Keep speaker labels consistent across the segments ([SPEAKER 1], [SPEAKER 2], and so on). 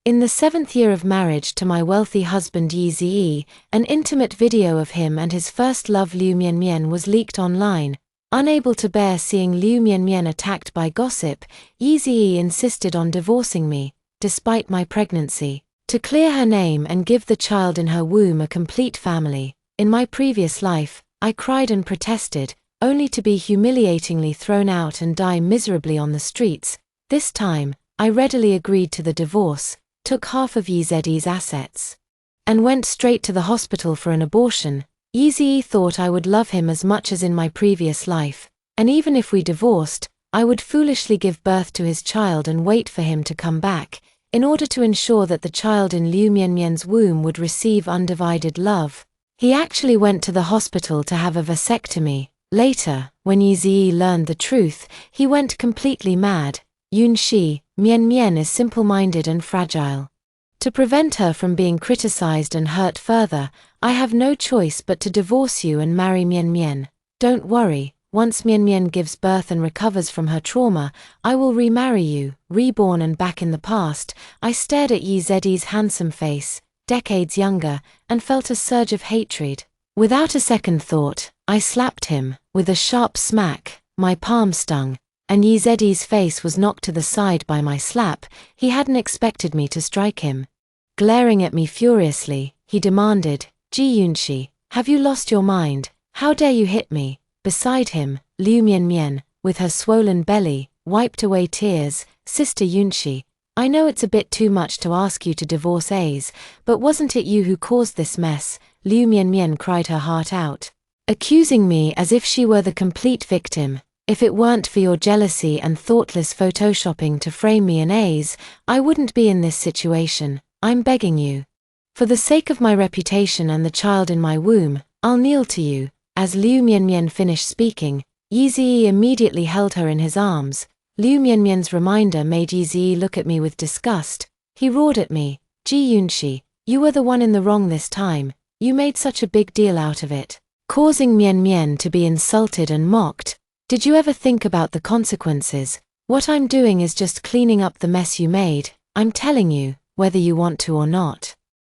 [SPEAKER 1] In the 7th year of marriage to my wealthy husband Yi, an intimate video of him and his first love Liu Mianmian was leaked online. Unable to bear seeing Liu Mianmian attacked by gossip, Yi insisted on divorcing me, despite my pregnancy, to clear her name and give the child in her womb a complete family. In my previous life, I cried and protested, only to be humiliatingly thrown out and die miserably on the streets. This time, I readily agreed to the divorce, took half of Yi's assets, and went straight to the hospital for an abortion. Yi thought I would love him as much as in my previous life, and even if we divorced, I would foolishly give birth to his child and wait for him to come back, in order to ensure that the child in Liu Mianmian's womb would receive undivided love. He actually went to the hospital to have a vasectomy. Later, when Yi learned the truth, he went completely mad. Yunxi, Mianmian is simple-minded and fragile. To prevent her from being criticized and hurt further, I have no choice but to divorce you and marry Mianmian. Don't worry, once Mianmian gives birth and recovers from her trauma, I will remarry you. Reborn and back in the past, I stared at Yi's handsome face, decades younger, and felt a surge of hatred. Without a second thought, I slapped him. With a sharp smack, my palm stung, and Yi's face was knocked to the side by my slap. He hadn't expected me to strike him. Glaring at me furiously, he demanded, "Ji Yunxi, have you lost your mind? How dare you hit me?" Beside him, Liu Mianmian, with her swollen belly, wiped away tears. "Sister Yunxi, I know it's a bit too much to ask you to divorce A's, but wasn't it you who caused this mess?" Liu Mianmian cried her heart out, accusing me as if she were the complete victim. "If it weren't for your jealousy and thoughtless photoshopping to frame me in A's, I wouldn't be in this situation. I'm begging you. For the sake of my reputation and the child in my womb, I'll kneel to you." As Liu Mianmian finished speaking, Yi immediately held her in his arms. Liu Mianmian's reminder made Yi look at me with disgust. He roared at me, "Ji Yunxi, you were the one in the wrong this time. You made such a big deal out of it, causing Mianmian to be insulted and mocked. Did you ever think about the consequences? What I'm doing is just cleaning up the mess you made. I'm telling you, whether you want to or not.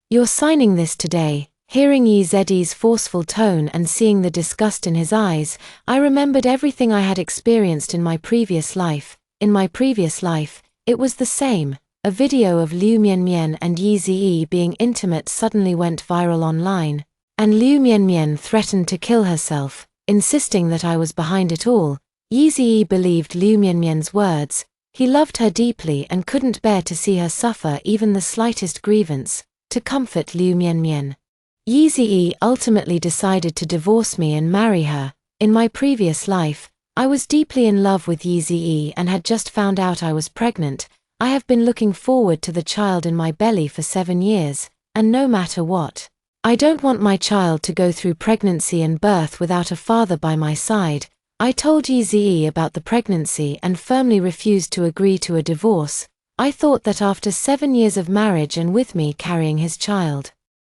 [SPEAKER 1] You're signing this today." Hearing Yi's forceful tone and seeing the disgust in his eyes, I remembered everything I had experienced in my previous life. In my previous life, it was the same. A video of Liu Mianmian and Yi being intimate suddenly went viral online, and Liu Mianmian threatened to kill herself, insisting that I was behind it all. Yi believed Liu Mianmian's words. He loved her deeply and couldn't bear to see her suffer even the slightest grievance. To comfort Liu Mianmian, Yi ultimately decided to divorce me and marry her. In my previous life, I was deeply in love with Yi and had just found out I was pregnant. I have been looking forward to the child in my belly for 7 years, and no matter what, I don't want my child to go through pregnancy and birth without a father by my side. I told Yi about the pregnancy and firmly refused to agree to a divorce. I thought that after 7 years of marriage and with me carrying his child,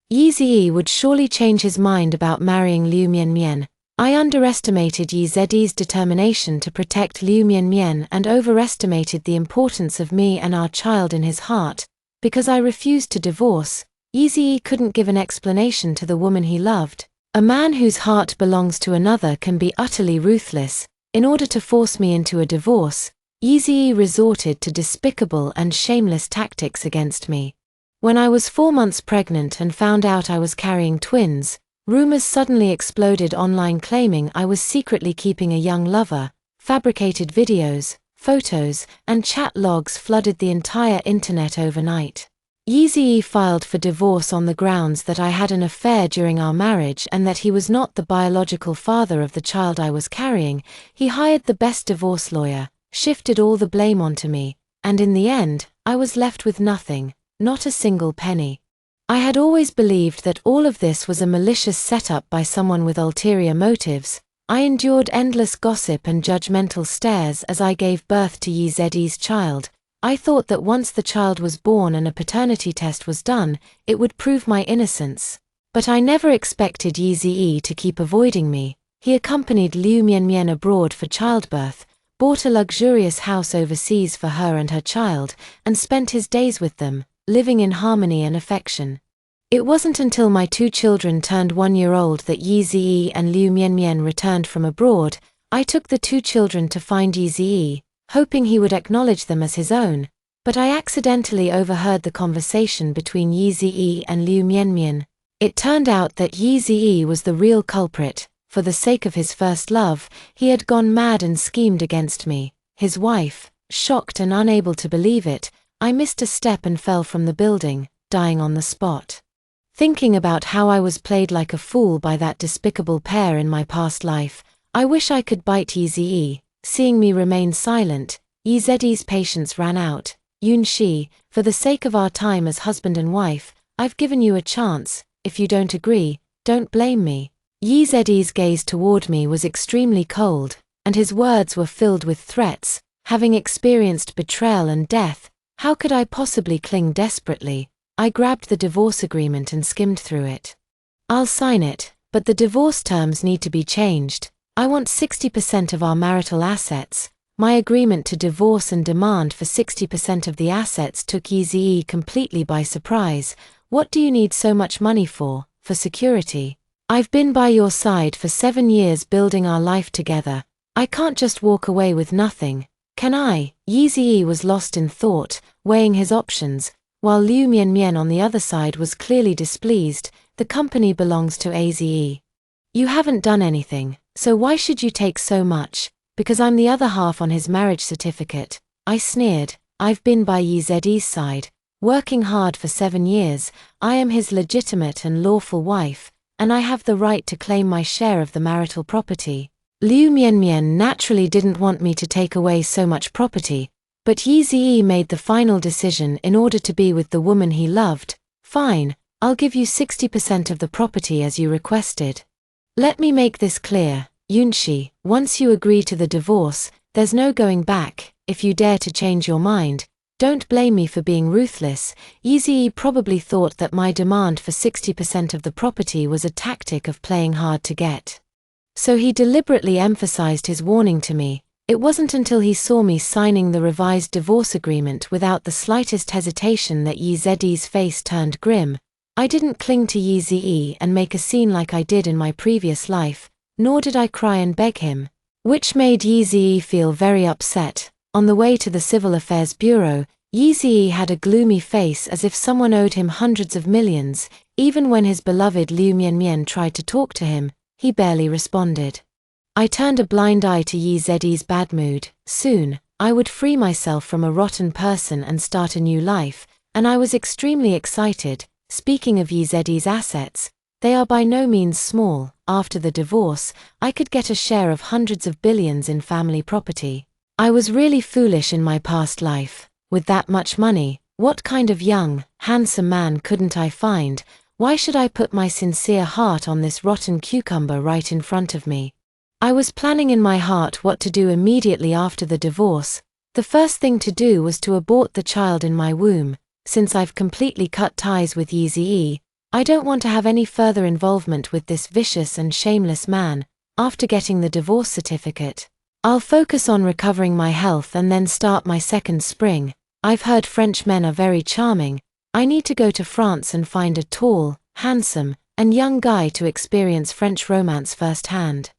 [SPEAKER 1] Yi would surely change his mind about marrying Liu Mianmian. I underestimated Yi's determination to protect Liu Mianmian and overestimated the importance of me and our child in his heart. Because I refused to divorce, Yi couldn't give an explanation to the woman he loved. A man whose heart belongs to another can be utterly ruthless. In order to force me into a divorce, Yi resorted to despicable and shameless tactics against me. When I was 4 months pregnant and found out I was carrying twins, rumors suddenly exploded online claiming I was secretly keeping a young lover. Fabricated videos, photos, and chat logs flooded the entire internet overnight. Yi filed for divorce on the grounds that I had an affair during our marriage and that he was not the biological father of the child I was carrying. He hired the best divorce lawyer, shifted all the blame onto me, and in the end, I was left with nothing, not a single penny. I had always believed that all of this was a malicious setup by someone with ulterior motives. I endured endless gossip and judgmental stares as I gave birth to Yi's child. I thought that once the child was born and a paternity test was done, it would prove my innocence. But I never expected Yi to keep avoiding me. He accompanied Liu Mianmian abroad for childbirth, bought a luxurious house overseas for her and her child, and spent his days with them. living in harmony and affection. It wasn't until my 2 children turned 1-year-old that Yi Ziyi and Liu Mianmian returned from abroad. I took the 2 children to find Yi Ziyi, hoping he would acknowledge them as his own, but I accidentally overheard the conversation between Yi Ziyi and Liu Mianmian. It turned out that Yi Ziyi was the real culprit. For the sake of his first love, he had gone mad and schemed against me, his wife. Shocked and unable to believe it, I missed a step and fell from the building, dying on the spot. Thinking about how I was played like a fool by that despicable pair in my past life, I wish I could bite Yi Ziyi. Seeing me remain silent, Yi Ziyi's patience ran out. Yunshi, for the sake of our time as husband and wife, I've given you a chance. If you don't agree, don't blame me. Yi Ziyi's gaze toward me was extremely cold, and his words were filled with threats. Having experienced betrayal and death, how could I possibly cling desperately? I grabbed the divorce agreement and skimmed through it. I'll sign it, but the divorce terms need to be changed. I want 60% of our marital assets. My agreement to divorce and demand for 60% of the assets took Yi Ziyi completely by surprise. What do you need so much money for? For security. I've been by your side for 7 years building our life together. I can't just walk away with nothing. Can I? Yi Ziyi was lost in thought, weighing his options, while Liu Mianmian on the other side was clearly displeased. The company belongs to AZE. You haven't done anything, so why should you take so much? Because I'm the other half on his marriage certificate. I sneered. I've been by Yi Ziyi's side, working hard for 7 years. I am his legitimate and lawful wife, and I have the right to claim my share of the marital property. Liu Mianmian naturally didn't want me to take away so much property, but Yi Ziyi made the final decision in order to be with the woman he loved. Fine, I'll give you 60% of the property as you requested. Let me make this clear, Yunshi, once you agree to the divorce, there's no going back. If you dare to change your mind, don't blame me for being ruthless. Yi Ziyi probably thought that my demand for 60% of the property was a tactic of playing hard to get. So he deliberately emphasized his warning to me. It wasn't until he saw me signing the revised divorce agreement without the slightest hesitation that Yi Ziyi's face turned grim. I didn't cling to Yi Ziyi and make a scene like I did in my previous life, nor did I cry and beg him, which made Yi Ziyi feel very upset. On the way to the Civil Affairs Bureau, Yi Ziyi had a gloomy face as if someone owed him hundreds of millions. Even when his beloved Liu Mianmian tried to talk to him, he barely responded. I turned a blind eye to Yi Ziyi's bad mood. Soon, I would free myself from a rotten person and start a new life, and I was extremely excited. Speaking of Yi Ziyi's assets, they are by no means small. After the divorce, I could get a share of hundreds of billions in family property. I was really foolish in my past life. With that much money, what kind of young, handsome man couldn't I find? Why should I put my sincere heart on this rotten cucumber right in front of me? I was planning in my heart what to do immediately after the divorce. The first thing to do was to abort the child in my womb. Since I've completely cut ties with Yi Ziyi, I don't want to have any further involvement with this vicious and shameless man. After getting the divorce certificate, I'll focus on recovering my health and then start my second spring. I've heard French men are very charming. I need to go to France and find a tall, handsome, and young guy to experience French romance firsthand.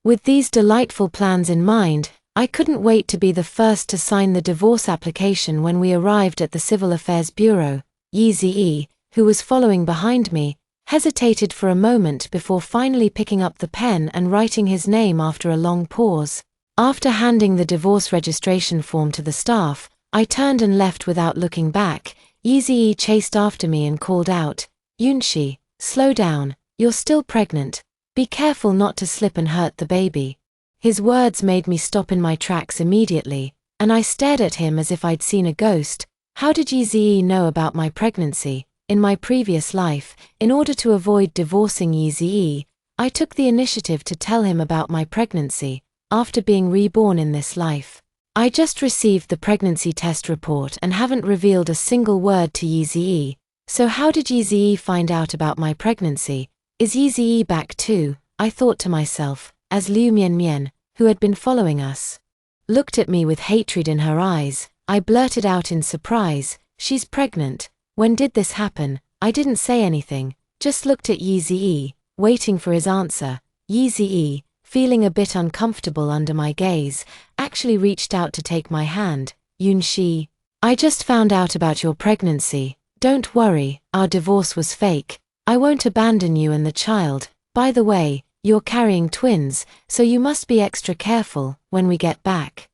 [SPEAKER 1] With these delightful plans in mind, I couldn't wait to be the first to sign the divorce application. When we arrived at the Civil Affairs Bureau, Yi Ziyi, who was following behind me, hesitated for a moment before finally picking up the pen and writing his name after a long pause. After handing the divorce registration form to the staff, I turned and left without looking back. Yi Ziyi chased after me and called out, "Yunshi, slow down, you're still pregnant. Be careful not to slip and hurt the baby." His words made me stop in my tracks immediately, and I stared at him as if I'd seen a ghost. How did Yi Ziyi know about my pregnancy? In my previous life, in order to avoid divorcing Yi Ziyi, I took the initiative to tell him about my pregnancy. After being reborn in this life, I just received the pregnancy test report and haven't revealed a single word to Yi Ziyi. So how did Yi Ziyi find out about my pregnancy? Is Yi Ziyi back too? I thought to myself, as Liu Mianmian, who had been following us, looked at me with hatred in her eyes. I blurted out in surprise, "She's pregnant. When did this happen? I didn't say anything, just looked at Yi, waiting for his answer. Yi, feeling a bit uncomfortable under my gaze, actually reached out to take my hand. Yunxi, I just found out about your pregnancy. Don't worry, our divorce was fake. I won't abandon you and the child. By the way, you're carrying twins, so you must be extra careful when we get back.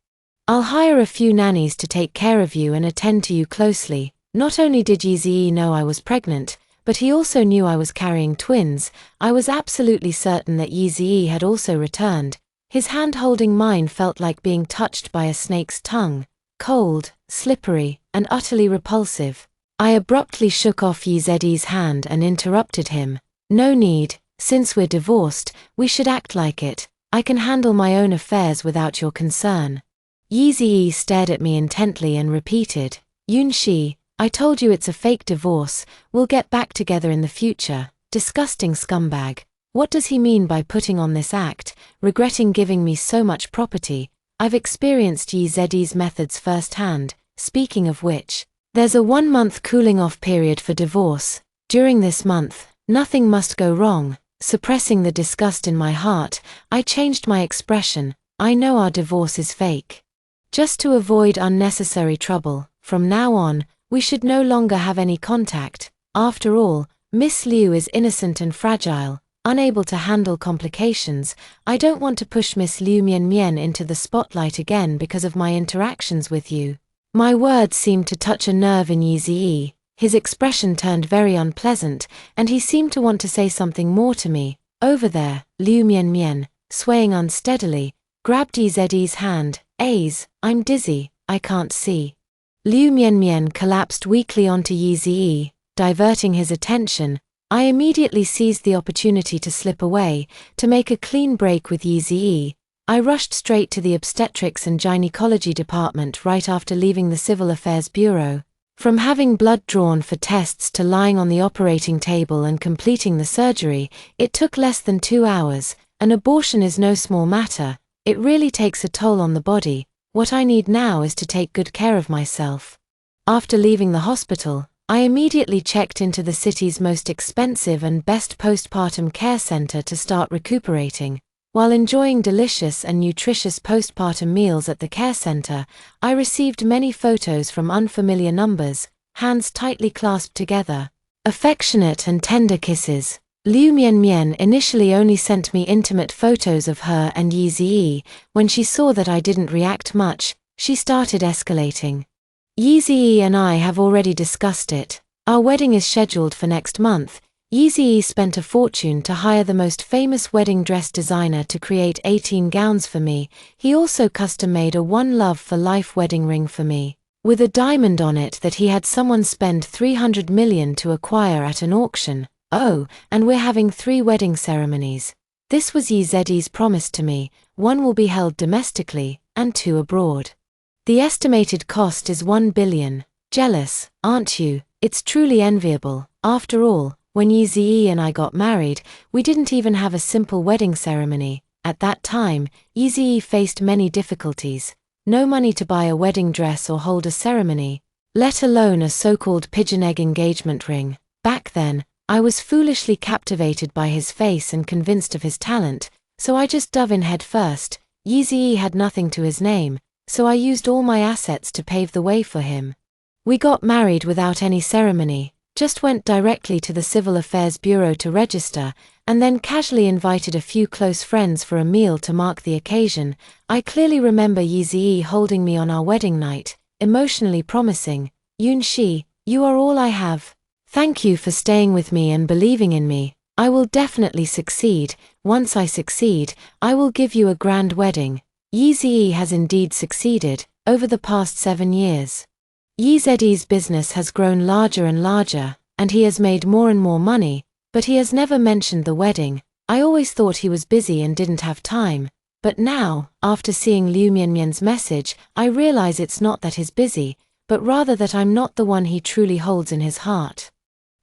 [SPEAKER 1] I'll hire a few nannies to take care of you and attend to you closely. Not only did Yi know I was pregnant, but he also knew I was carrying twins. I was absolutely certain that Yi had also returned. His hand holding mine felt like being touched by a snake's tongue. Cold, slippery, and utterly repulsive. I abruptly shook off Yi's hand and interrupted him. No need, since we're divorced, we should act like it. I can handle my own affairs without your concern. Yi stared at me intently and repeated, Yunxi, I told you it's a fake divorce, we'll get back together in the future. Disgusting scumbag. What does he mean by putting on this act, regretting giving me so much property? I've experienced Yi's methods firsthand. Speaking of which, there's a 1-month cooling off period for divorce. During this month, nothing must go wrong. Suppressing the disgust in my heart, I changed my expression. I know our divorce is fake. Just to avoid unnecessary trouble, from now on, we should no longer have any contact. After all, Miss Liu is innocent and fragile, unable to handle complications. I don't want to push Miss Liu Mian into the spotlight again because of my interactions with you. My words seemed to touch a nerve in Yi. His expression turned very unpleasant, and he seemed to want to say something more to me. Over there, Liu Mian, swaying unsteadily, grabbed Yi's hand. I'm dizzy, I can't see. Liu Mian collapsed weakly onto Yi, diverting his attention. I immediately seized the opportunity to slip away, to make a clean break with Yi. I rushed straight to the obstetrics and gynecology department right after leaving the Civil Affairs Bureau. From having blood drawn for tests to lying on the operating table and completing the surgery, it took less than 2 hours. An abortion is no small matter. It really takes a toll on the body. What I need now is to take good care of myself. After leaving the hospital, I immediately checked into the city's most expensive and best postpartum care center to start recuperating. While enjoying delicious and nutritious postpartum meals at the care center, I received many photos from unfamiliar numbers, hands tightly clasped together. Affectionate and tender kisses. Liu Mian initially only sent me intimate photos of her and Yi. When she saw that I didn't react much, she started escalating. Yi and I have already discussed it. Our wedding is scheduled for next month. Yi spent a fortune to hire the most famous wedding dress designer to create 18 gowns for me. He also custom-made a One Love for Life wedding ring for me, with a diamond on it that he had someone spend 300 million to acquire at an auction. Oh, and we're having 3 wedding ceremonies. This was Yi's promise to me. 1 will be held domestically, and 2 abroad. The estimated cost is 1 billion. Jealous, aren't you? It's truly enviable. After all, when Yi and I got married, we didn't even have a simple wedding ceremony. At that time, Yi faced many difficulties. No money to buy a wedding dress or hold a ceremony, let alone a so-called pigeon egg engagement ring. Back then, I was foolishly captivated by his face and convinced of his talent, so I just dove in head first. Yi had nothing to his name, so I used all my assets to pave the way for him. We got married without any ceremony, just went directly to the Civil Affairs Bureau to register, and then casually invited a few close friends for a meal to mark the occasion. I clearly remember Yi holding me on our wedding night, emotionally promising, Yunxi, you are all I have. Thank you for staying with me and believing in me. I will definitely succeed. Once I succeed, I will give you a grand wedding. Yi has indeed succeeded, over the past 7 years. Yi's business has grown larger and larger, and he has made more and more money, but he has never mentioned the wedding. I always thought he was busy and didn't have time, but now, after seeing Liu Mian's message, I realize it's not that he's busy, but rather that I'm not the one he truly holds in his heart.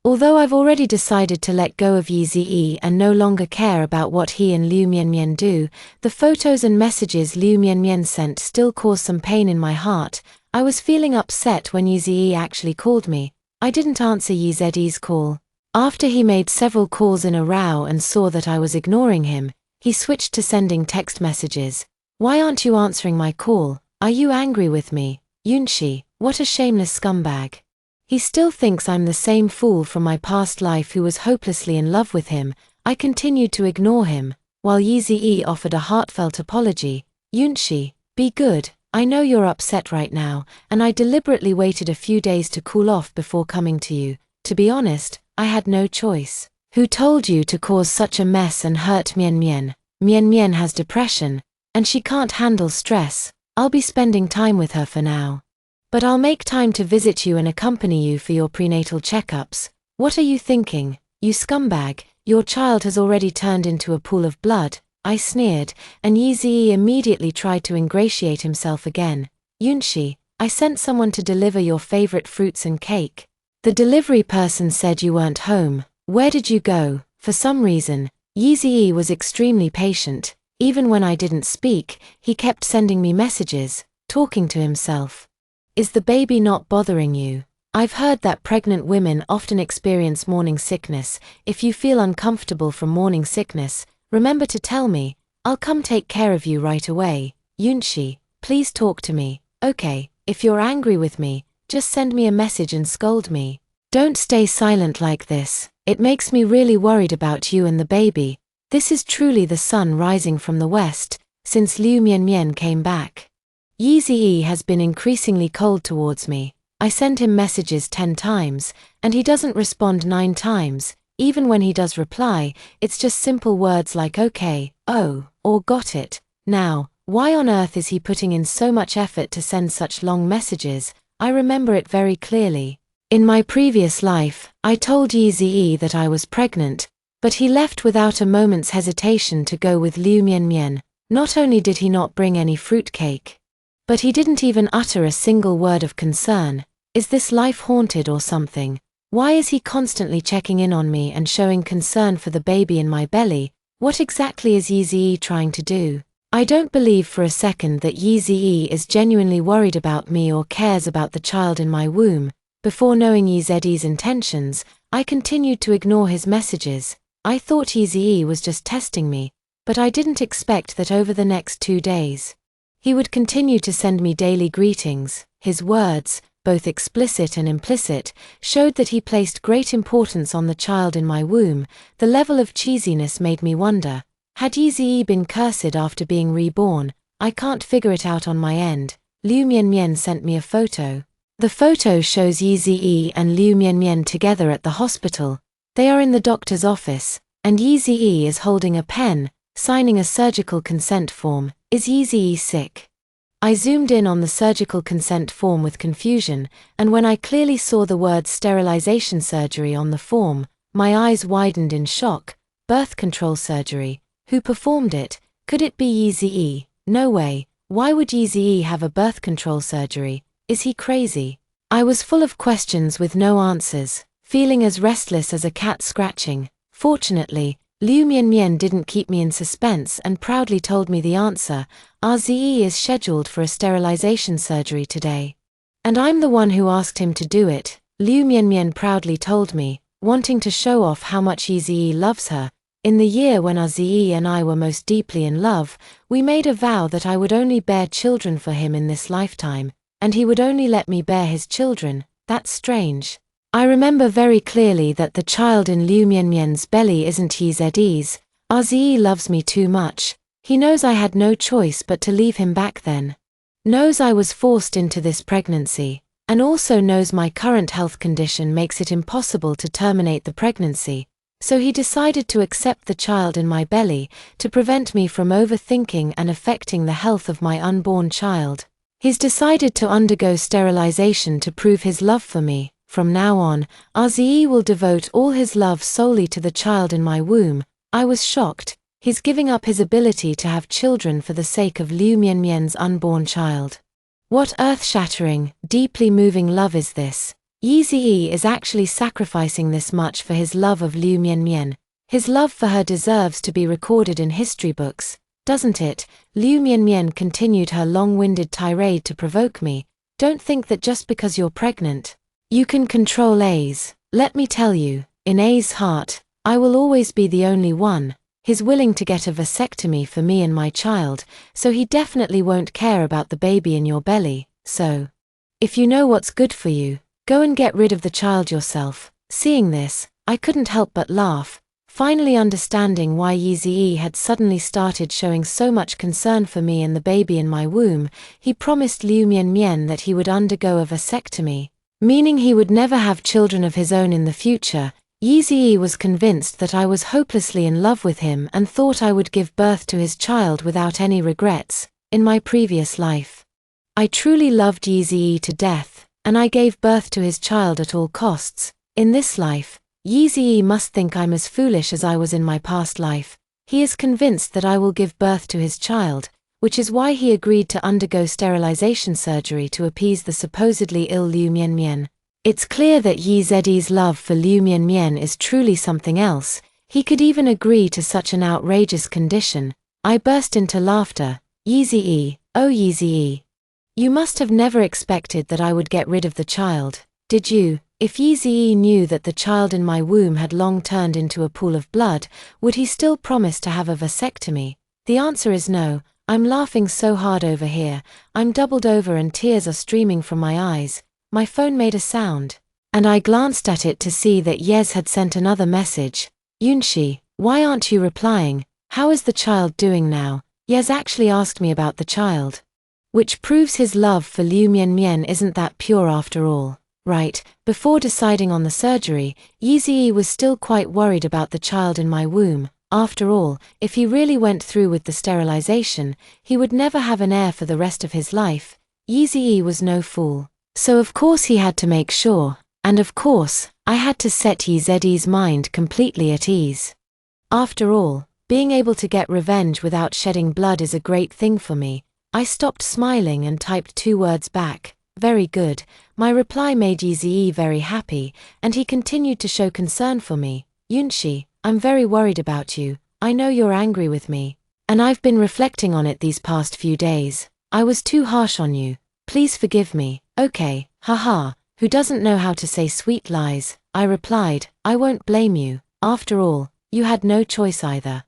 [SPEAKER 1] Although I've already decided to let go of Yi and no longer care about what he and Liu Mian do, the photos and messages Liu Mian sent still cause some pain in my heart. I was feeling upset when Yi actually called me. I didn't answer Yezede's call. After he made several calls in a row and saw that I was ignoring him, he switched to sending text messages. Why aren't you answering my call? Are you angry with me? Yunshi, what a shameless scumbag. He still thinks I'm the same fool from my past life who was hopelessly in love with him. I continued to ignore him, while Yeze offered a heartfelt apology. Yunshi, be good. I know you're upset right now, and I deliberately waited a few days to cool off before coming to you. To be honest, I had no choice. Who told you to cause such a mess and hurt Mian Mian? Mian Mian has depression, and she can't handle stress. I'll be spending time with her for now. But I'll make time to visit you and accompany you for your prenatal checkups. What are you thinking, you scumbag? Your child has already turned into a pool of blood. I sneered, and Yeze immediately tried to ingratiate himself again. Yunshi, I sent someone to deliver your favorite fruits and cake. The delivery person said you weren't home. Where did you go? For some reason, Yeze was extremely patient. Even when I didn't speak, he kept sending me messages, talking to himself. Is the baby not bothering you? I've heard that pregnant women often experience morning sickness. If you feel uncomfortable from morning sickness, remember to tell me. I'll come take care of you right away. Yunshi, please talk to me. Okay, if you're angry with me, just send me a message and scold me. Don't stay silent like this. It makes me really worried about you and the baby. This is truly the sun rising from the west, since Liu Mianmian came back. Yeze has been increasingly cold towards me. I send him messages 10 times, and he doesn't respond 9 times. Even when he does reply, it's just simple words like okay, oh, or got it. Now, why on earth is he putting in so much effort to send such long messages? I remember it very clearly. In my previous life, I told Yeze that I was pregnant, but he left without a moment's hesitation to go with Liu Mianmian. Not only did he not bring any fruitcake, but he didn't even utter a single word of concern. Is this life haunted or something? Why is he constantly checking in on me and showing concern for the baby in my belly? What exactly is Yeze trying to do? I don't believe for a second that Yeze is genuinely worried about me or cares about the child in my womb. Before knowing Yezede's intentions, I continued to ignore his messages. I thought Yeze was just testing me, but I didn't expect that over the next 2 days, he would continue to send me daily greetings. His words, both explicit and implicit, showed that he placed great importance on the child in my womb. The level of cheesiness made me wonder, had Yeze been cursed after being reborn? I can't figure it out on my end. Liu Mianmian sent me a photo. The photo shows Yeze and Liu Mianmian together at the hospital. They are in the doctor's office, and Yeze is holding a pen, signing a surgical consent form. Is Yeze sick? I zoomed in on the surgical consent form with confusion, and when I clearly saw the word sterilization surgery on the form, my eyes widened in shock. Birth control surgery. Who performed it? Could it be Yeze? No way. Why would Yeze have a birth control surgery? Is he crazy? I was full of questions with no answers, feeling as restless as a cat scratching. Fortunately, Liu Mianmian didn't keep me in suspense and proudly told me the answer. RZE is scheduled for a sterilization surgery today. And I'm the one who asked him to do it, Liu Mianmian proudly told me, wanting to show off how much RZE loves her. In the year when RZE and I were most deeply in love, we made a vow that I would only bear children for him in this lifetime, and he would only let me bear his children. That's strange. I remember very clearly that the child in Liu Mianmian's belly isn't Yezede's. RZE loves me too much. He knows I had no choice but to leave him back then. Knows I was forced into this pregnancy, and also knows my current health condition makes it impossible to terminate the pregnancy. So he decided to accept the child in my belly to prevent me from overthinking and affecting the health of my unborn child. He's decided to undergo sterilization to prove his love for me. From now on, RZE will devote all his love solely to the child in my womb. I was shocked. He's giving up his ability to have children for the sake of Liu Mianmian's unborn child. What earth-shattering, deeply moving love is this? Yeze is actually sacrificing this much for his love of Liu Mianmian. His love for her deserves to be recorded in history books, doesn't it? Liu Mianmian continued her long-winded tirade to provoke me. Don't think that just because you're pregnant, You can control A's. Let me tell you, in A's heart, I will always be the only one. He's willing to get a vasectomy for me and my child, so he definitely won't care about the baby in your belly, so if you know what's good for you, go and get rid of the child yourself. Seeing this, I couldn't help but laugh, finally understanding why Yeezy had suddenly started showing so much concern for me and the baby in my womb. He promised Liu Mian that he would undergo a vasectomy, meaning he would never have children of his own in the future. Yeezy was convinced that I was hopelessly in love with him and thought I would give birth to his child without any regrets. In my previous life, I truly loved Yeezy to death, and I gave birth to his child at all costs. In this life, Yeezy must think I'm as foolish as I was in my past life. He is convinced that I will give birth to his child, which is why he agreed to undergo sterilization surgery to appease the supposedly ill Liu Mian. It's clear that Yeezy's love for Liu Mian is truly something else. He could even agree to such an outrageous condition. I burst into laughter. Yeezy, oh Yeezy. You must have never expected that I would get rid of the child, did you? If Yeezy knew that the child in my womb had long turned into a pool of blood, would he still promise to have a vasectomy? The answer is no. I'm laughing so hard over here, I'm doubled over and tears are streaming from my eyes. My phone made a sound, and I glanced at it to see that Yez had sent another message. Yunshi, why aren't you replying? How is the child doing now? Yez actually asked me about the child. Which proves his love for Liu Mian isn't that pure after all, right? Before deciding on the surgery, Yeezy was still quite worried about the child in my womb. After all, if he really went through with the sterilization, he would never have an heir for the rest of his life. Yeezy was no fool. So of course he had to make sure, and of course, I had to set Yeezy's mind completely at ease. After all, being able to get revenge without shedding blood is a great thing for me. I stopped smiling and typed 2 words back. Very good. My reply made Yeezy very happy, and he continued to show concern for me. Yunshi, I'm very worried about you. I know you're angry with me, and I've been reflecting on it these past few days. I was too harsh on you. Please forgive me. Okay, haha, who doesn't know how to say sweet lies? I replied, I won't blame you. After all, you had no choice either.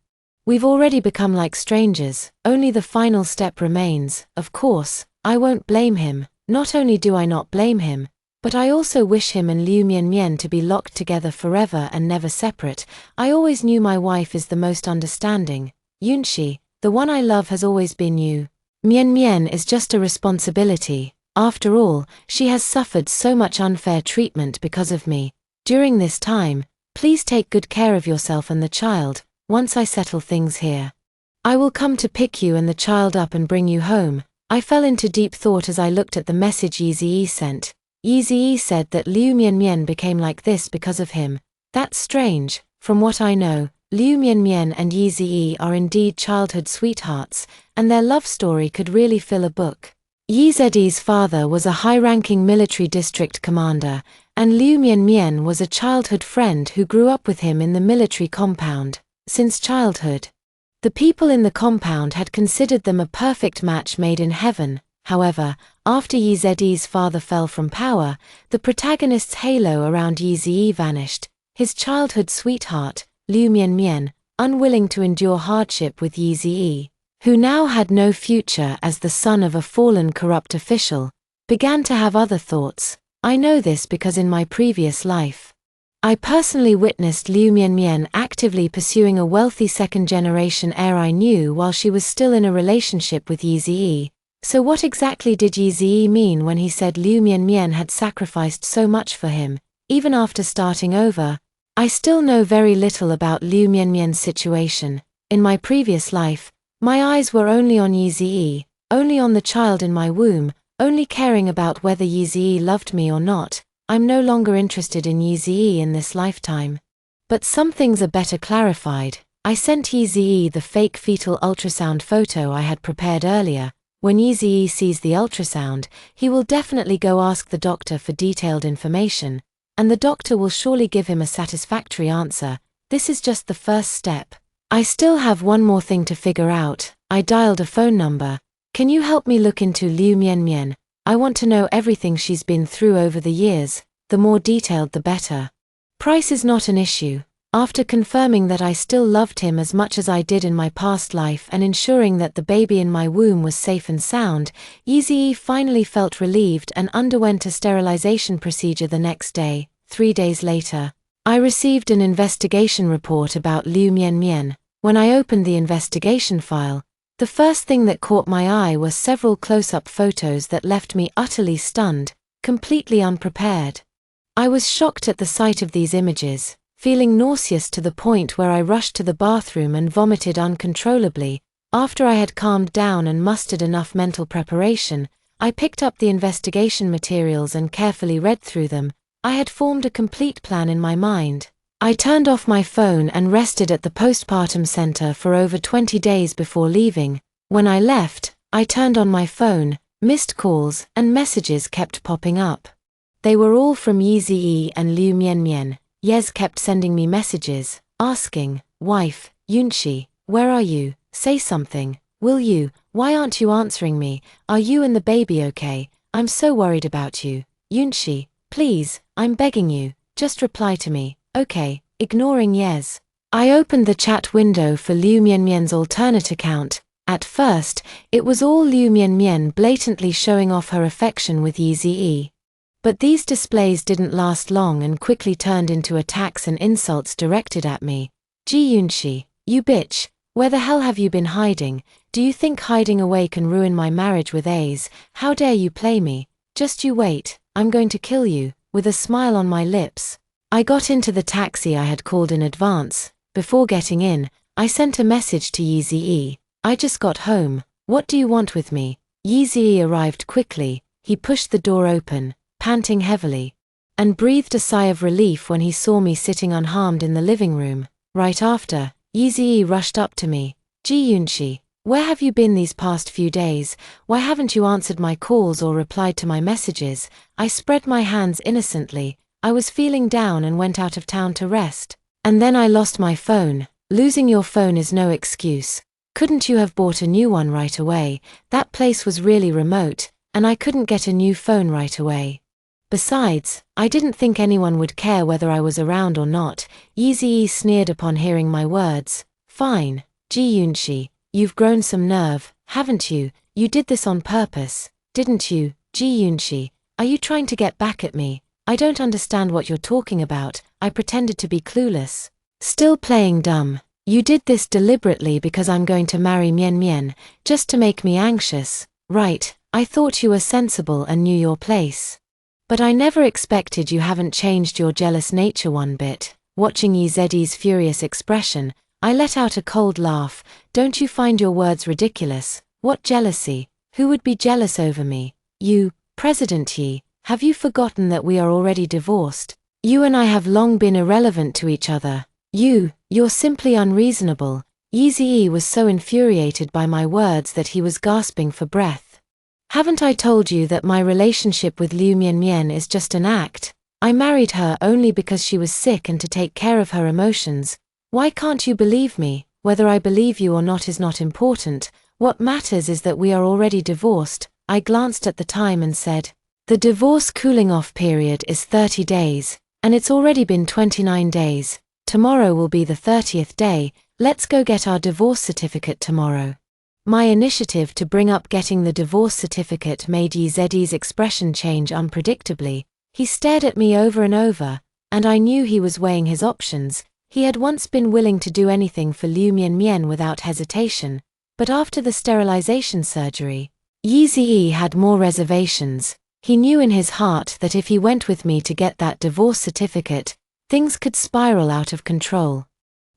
[SPEAKER 1] We've already become like strangers, only the final step remains. Of course, I won't blame him. Not only do I not blame him, but I also wish him and Liu Mian to be locked together forever and never separate. I always knew my wife is the most understanding. Yunshi, the one I love has always been you. Mian is just a responsibility. After all, she has suffered so much unfair treatment because of me. During this time, please take good care of yourself and the child. Once I settle things here, I will come to pick you and the child up and bring you home. I fell into deep thought as I looked at the message Yeezy sent. Yeezy said that Liu Mian became like this because of him. That's strange. From what I know, Liu Mian and Yeezy are indeed childhood sweethearts, and their love story could really fill a book. Yeezy's father was a high-ranking military district commander, and Liu Mian was a childhood friend who grew up with him in the military compound. Since childhood, the people in the compound had considered them a perfect match made in heaven. However, after Yeezy's father fell from power, the protagonist's halo around Yeezy vanished. His childhood sweetheart, Liu Mian, unwilling to endure hardship with Yeezy, who now had no future as the son of a fallen corrupt official, began to have other thoughts. I know this because in my previous life, I personally witnessed Liu Mian actively pursuing a wealthy second-generation heir I knew while she was still in a relationship with Yeezy. So what exactly did Yeezy mean when he said Liu Mian had sacrificed so much for him? Even after starting over, I still know very little about Liu Mian's situation. In my previous life, my eyes were only on Yeezy, only on the child in my womb, only caring about whether Yeezy loved me or not. I'm no longer interested in Yeezy in this lifetime. But some things are better clarified. I sent Yeezy the fake fetal ultrasound photo I had prepared earlier. When Yeezy sees the ultrasound, he will definitely go ask the doctor for detailed information, and the doctor will surely give him a satisfactory answer. This is just the first step. I still have one more thing to figure out. I dialed a phone number. Can you help me look into Liu Mian? I want to know everything she's been through over the years. the more detailed the better. Price is not an issue. After confirming that I still loved him as much as I did in my past life and ensuring that the baby in my womb was safe and sound, Eazy-E finally felt relieved and underwent a sterilization procedure the next day. 3 days later, I received an investigation report about Liu Mian. When I opened the investigation file, the first thing that caught my eye was several close-up photos that left me utterly stunned, completely unprepared. I was shocked at the sight of these images, feeling nauseous to the point where I rushed to the bathroom and vomited uncontrollably. After I had calmed down and mustered enough mental preparation, I picked up the investigation materials and carefully read through them. I had formed a complete plan in my mind. I turned off my phone and rested at the postpartum center for over 20 days before leaving. When I left, I turned on my phone, missed calls and messages kept popping up. They were all from Eazy-E and Liu Mian. Yes kept sending me messages, asking, "Wife, Yunshi, where are you? Say something, will you? Why aren't you answering me? Are you and the baby okay? I'm so worried about you. Yunshi, please, I'm begging you, just reply to me, okay?" Ignoring Yes. I opened the chat window for Liu Mian's alternate account. At first, it was all Liu Mian blatantly showing off her affection with Eazy-E. But these displays didn't last long and quickly turned into attacks and insults directed at me. "Gee Yunshi, you bitch, where the hell have you been hiding? Do you think hiding away can ruin my marriage with A's? How dare you play me? Just you wait, I'm going to kill you," with a smile on my lips. I got into the taxi I had called in advance. Before getting in, I sent a message to Eazy-E. "I just got home, what do you want with me?" Eazy-E arrived quickly. He pushed the door open, panting heavily, and breathed a sigh of relief when he saw me sitting unharmed in the living room. Right after, Eazy-E rushed up to me. "Gee Yunshi, where have you been these past few days? Why haven't you answered my calls or replied to my messages?" I spread my hands innocently. I was feeling down and went out of town to rest. "And then I lost my phone." "Losing your phone is no excuse. Couldn't you have bought a new one right away? That place was really remote, and I couldn't get a new phone right away. Besides, I didn't think anyone would care whether I was around or not." Eazy-E sneered upon hearing my words. "Fine. Gee Yunshi, you've grown some nerve, haven't you? You did this on purpose, didn't you? Gee Yunshi, are you trying to get back at me? I don't understand what you're talking about." I pretended to be clueless. "Still playing dumb. You did this deliberately because I'm going to marry Mian, just to make me anxious, right? I thought you were sensible and knew your place. But I never expected you haven't changed your jealous nature one bit." Watching Eazy-E's furious expression, I let out a cold laugh. "Don't you find your words ridiculous? What jealousy? Who would be jealous over me? You, President Yi. Have you forgotten that we are already divorced? You and I have long been irrelevant to each other. You're simply unreasonable." Eazy-E was so infuriated by my words that he was gasping for breath. "Haven't I told you that my relationship with Liu Mian is just an act? I married her only because she was sick and to take care of her emotions. Why can't you believe me? Whether I believe you or not is not important. What matters is that we are already divorced." I glanced at the time and said, "The divorce cooling-off period is 30 days, and it's already been 29 days. Tomorrow will be the 30th day. Let's go get our divorce certificate tomorrow." My initiative to bring up getting the divorce certificate made Eazy-E's expression change unpredictably. He stared at me over and over, and I knew he was weighing his options. He had once been willing to do anything for Liu Mian without hesitation, but after the sterilization surgery, Eazy-E had more reservations. He knew in his heart that if he went with me to get that divorce certificate, things could spiral out of control.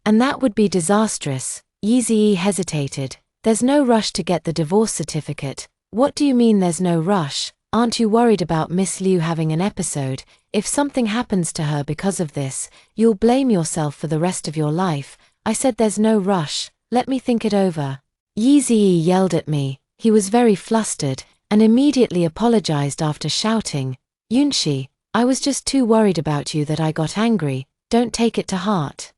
[SPEAKER 1] And that would be disastrous. Eazy-E hesitated. "There's no rush to get the divorce certificate." "What do you mean there's no rush? Aren't you worried about Miss Liu having an episode? If something happens to her because of this, you'll blame yourself for the rest of your life." I said, "There's no rush, let me think it over." Eazy-E yelled at me. He was very flustered, and immediately apologized after shouting, "Yunshi, I was just too worried about you that I got angry. Don't take it to heart.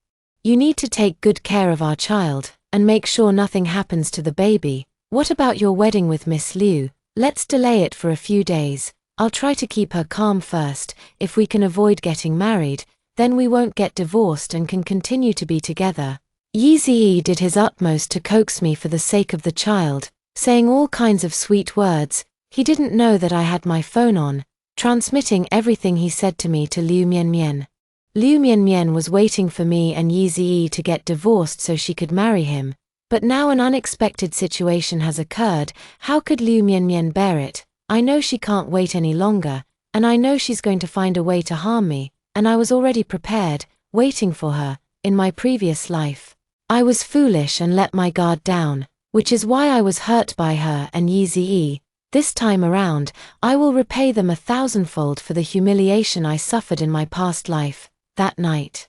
[SPEAKER 1] You need to take good care of our child, and make sure nothing happens to the baby. What about your wedding with Miss Liu? Let's delay it for a few days." I'll try to keep her calm first. If we can avoid getting married, then we won't get divorced and can continue to be together. Yeezy did his utmost to coax me for the sake of the child, saying all kinds of sweet words. He didn't know that I had my phone on, transmitting everything he said to me to Liu Mianmian. Liu Mianmian was waiting for me and Yeezy to get divorced so she could marry him, but now an unexpected situation has occurred. How could Liu Mianmian bear it? I know she can't wait any longer, and I know she's going to find a way to harm me, and I was already prepared, waiting for her. In my previous life, I was foolish and let my guard down, which is why I was hurt by her and Yeezy. This time around, I will repay them 1,000-fold for the humiliation I suffered in my past life. That night,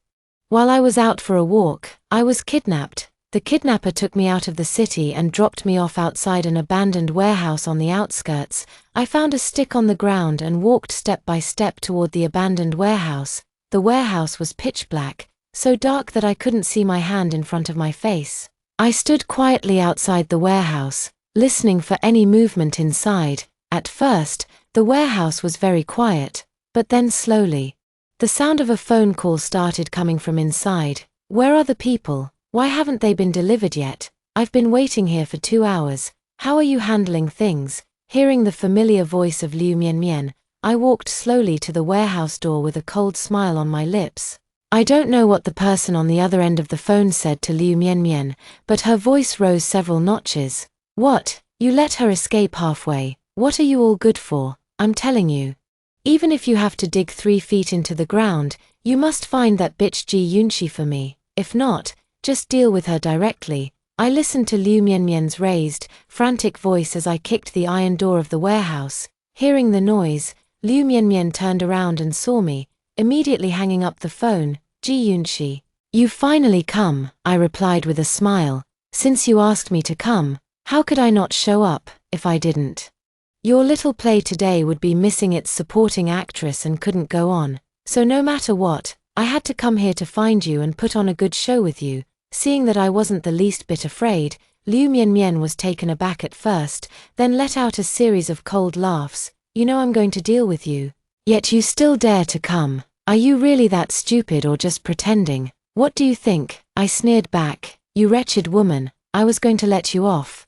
[SPEAKER 1] while I was out for a walk, I was kidnapped. The kidnapper took me out of the city and dropped me off outside an abandoned warehouse on the outskirts. I found a stick on the ground and walked step by step toward the abandoned warehouse. The warehouse was pitch black, so dark that I couldn't see my hand in front of my face. I stood quietly outside the warehouse, listening for any movement inside. At first, the warehouse was very quiet, but then slowly, the sound of a phone call started coming from inside. Where are the people? Why haven't they been delivered yet? I've been waiting here for 2 hours. How are you handling things? Hearing the familiar voice of Liu Mianmian, I walked slowly to the warehouse door with a cold smile on my lips. I don't know what the person on the other end of the phone said to Liu Mianmian, but her voice rose several notches. What? You let her escape halfway? What are you all good for? I'm telling you. Even if you have to dig 3 feet into the ground, you must find that bitch Ji Yunxi for me. If not, just deal with her directly. I listened to Liu Mianmian's raised, frantic voice as I kicked the iron door of the warehouse. Hearing the noise, Liu Mianmian turned around and saw me, immediately hanging up the phone. Ji Yunxi, you've finally come, I replied with a smile. Since you asked me to come, how could I not show up, if I didn't? Your little play today would be missing its supporting actress and couldn't go on, so no matter what, I had to come here to find you and put on a good show with you. Seeing that I wasn't the least bit afraid, Liu Mianmian was taken aback at first, then let out a series of cold laughs. You know I'm going to deal with you. Yet you still dare to come. Are you really that stupid or just pretending? What do you think? I sneered back. You wretched woman, I was going to let you off.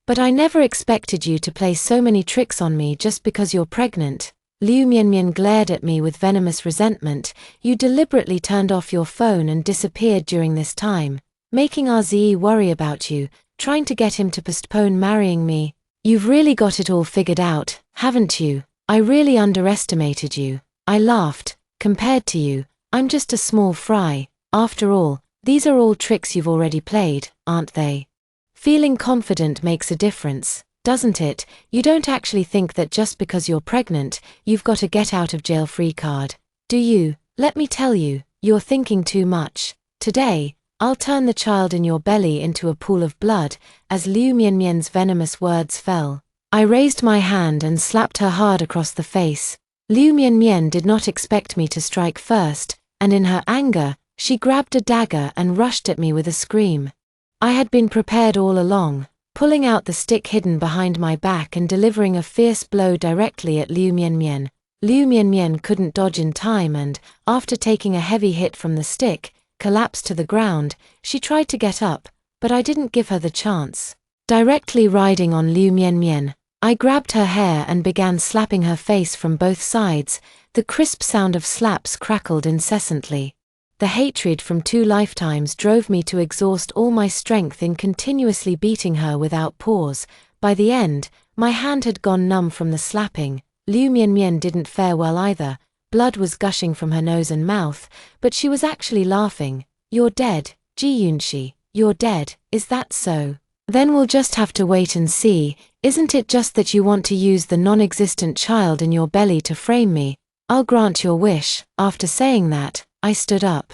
[SPEAKER 1] But I never expected you to play so many tricks on me just because you're pregnant. Liu Mianmian glared at me with venomous resentment. You deliberately turned off your phone and disappeared during this time, making RZE worry about you, trying to get him to postpone marrying me. You've really got it all figured out, haven't you? I really underestimated you. I laughed. Compared to you, I'm just a small fry. After all, these are all tricks you've already played, aren't they? Feeling confident makes a difference, doesn't it? You don't actually think that just because you're pregnant, you've got a get-out-of-jail-free card, do you? Let me tell you, you're thinking too much. Today, I'll turn the child in your belly into a pool of blood. As Liu Mianmian's venomous words fell, I raised my hand and slapped her hard across the face. Liu Mianmian did not expect me to strike first, and in her anger, she grabbed a dagger and rushed at me with a scream. I had been prepared all along, pulling out the stick hidden behind my back and delivering a fierce blow directly at Liu Mianmian. Liu Mianmian couldn't dodge in time and, after taking a heavy hit from the stick, collapsed to the ground. She tried to get up, but I didn't give her the chance. Directly riding on Liu Mianmian, I grabbed her hair and began slapping her face from both sides. The crisp sound of slaps crackled incessantly. The hatred from 2 lifetimes drove me to exhaust all my strength in continuously beating her without pause. By the end, my hand had gone numb from the slapping. Liu Mianmian didn't fare well either. Blood was gushing from her nose and mouth, but she was actually laughing. You're dead, Ji Yunxi, you're dead, is that so? Then we'll just have to wait and see. Isn't it just that you want to use the non-existent child in your belly to frame me? I'll grant your wish. After saying that, I stood up,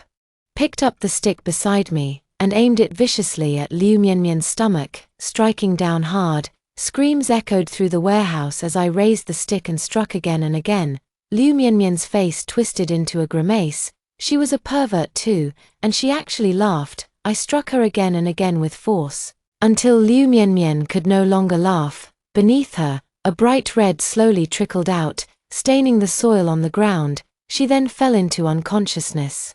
[SPEAKER 1] picked up the stick beside me, and aimed it viciously at Liu Mianmian's stomach, striking down hard. Screams echoed through the warehouse as I raised the stick and struck again and again. Liu Mianmian's face twisted into a grimace. She was a pervert too, and she actually laughed. I struck her again and again with force, until Liu Mianmian could no longer laugh. Beneath her, a bright red slowly trickled out. staining the soil on the ground. She then fell into unconsciousness.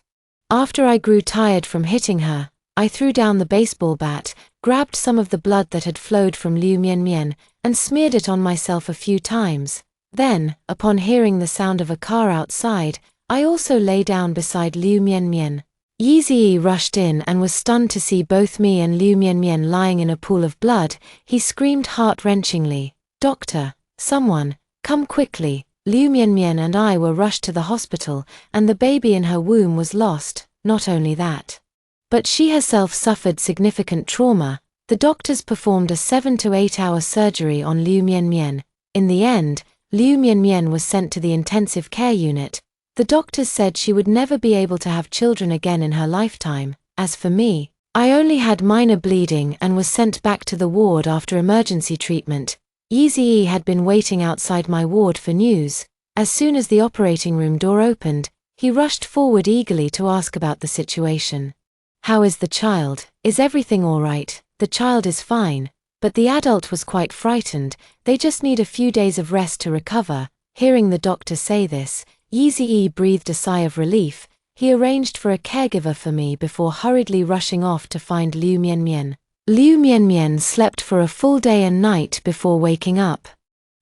[SPEAKER 1] After I grew tired from hitting her, I threw down the baseball bat, grabbed some of the blood that had flowed from Liu Mian, and smeared it on myself a few times. Then, upon hearing the sound of a car outside, I also lay down beside Liu Mian. Yi Ziyi rushed in and was stunned to see both me and Liu Mian lying in a pool of blood. He screamed heart-wrenchingly, "Doctor, someone, come quickly." Liu Mian and I were rushed to the hospital, and the baby in her womb was lost. Not only that, but she herself suffered significant trauma. The doctors performed a 7 to 8 hour surgery on Liu Mian. In the end, Liu Mian was sent to the intensive care unit. The doctors said she would never be able to have children again in her lifetime. As for me, I only had minor bleeding and was sent back to the ward after emergency treatment. Yi Ziyi had been waiting outside my ward for news. As soon as the operating room door opened, he rushed forward eagerly to ask about the situation. "How is the child? Is everything all right?" "The child is fine, but the adult was quite frightened. They just need a few days of rest to recover." Hearing the doctor say this, Yi Ziyi breathed a sigh of relief. He arranged for a caregiver for me before hurriedly rushing off to find Liu Mian. Liu Mian slept for a full day and night before waking up.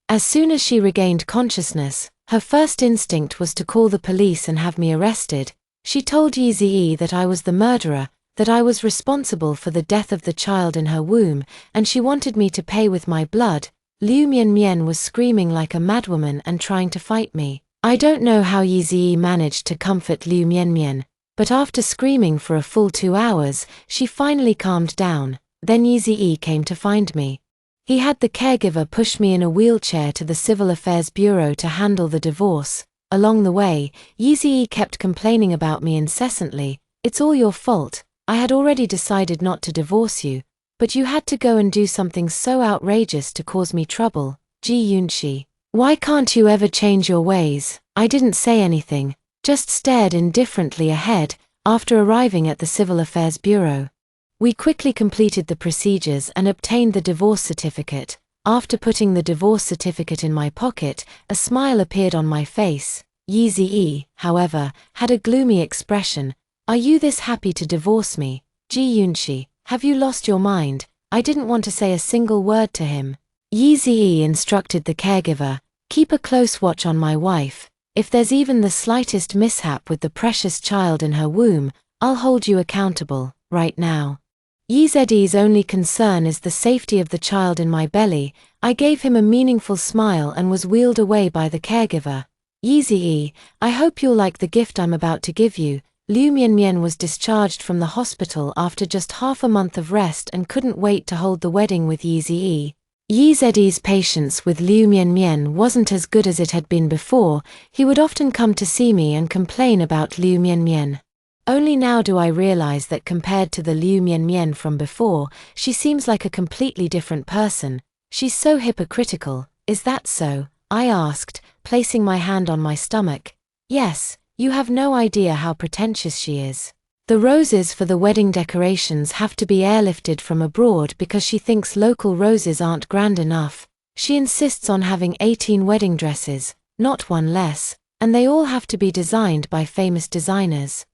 [SPEAKER 1] As soon as she regained consciousness, her first instinct was to call the police and have me arrested. She told Yi Ziyi that I was the murderer, that I was responsible for the death of the child in her womb, and she wanted me to pay with my blood. Liu Mian was screaming like a madwoman and trying to fight me. I don't know how Yi Ziyi managed to comfort Liu Mian, but after screaming for a full 2 hours, she finally calmed down. Then Yi Ziyi came to find me. He had the caregiver push me in a wheelchair to the Civil Affairs Bureau to handle the divorce. Along the way, Yi Ziyi kept complaining about me incessantly. "It's all your fault. I had already decided not to divorce you, but you had to go and do something so outrageous to cause me trouble. Ji Yunxi, why can't you ever change your ways?" I didn't say anything, just stared indifferently ahead. After arriving at the Civil Affairs Bureau, we quickly completed the procedures and obtained the divorce certificate. After putting the divorce certificate in my pocket, a smile appeared on my face. Yi Ziyi, however, had a gloomy expression. "Are you this happy to divorce me? Ji Yunxi, have you lost your mind?" I didn't want to say a single word to him. Yi Ziyi instructed the caregiver, "Keep a close watch on my wife. If there's even the slightest mishap with the precious child in her womb, I'll hold you accountable." Right now, Yi Ziyi's only concern is the safety of the child in my belly. I gave him a meaningful smile and was wheeled away by the caregiver. "Yi Ziyi, I hope you'll like the gift I'm about to give you." Liu Mian was discharged from the hospital after just half a month of rest and couldn't wait to hold the wedding with Yi Ziyi. Yi Ziyi's patience with Liu Mian wasn't as good as it had been before. He would often come to see me and complain about Liu Mian. Only now do I realize that compared to the Liu Mian from before, she seems like a completely different person. She's so hypocritical. "Is that so?" I asked, placing my hand on my stomach. "Yes, you have no idea how pretentious she is. The roses for the wedding decorations have to be airlifted from abroad because she thinks local roses aren't grand enough. She insists on having 18 wedding dresses, not one less, and they all have to be designed by famous designers.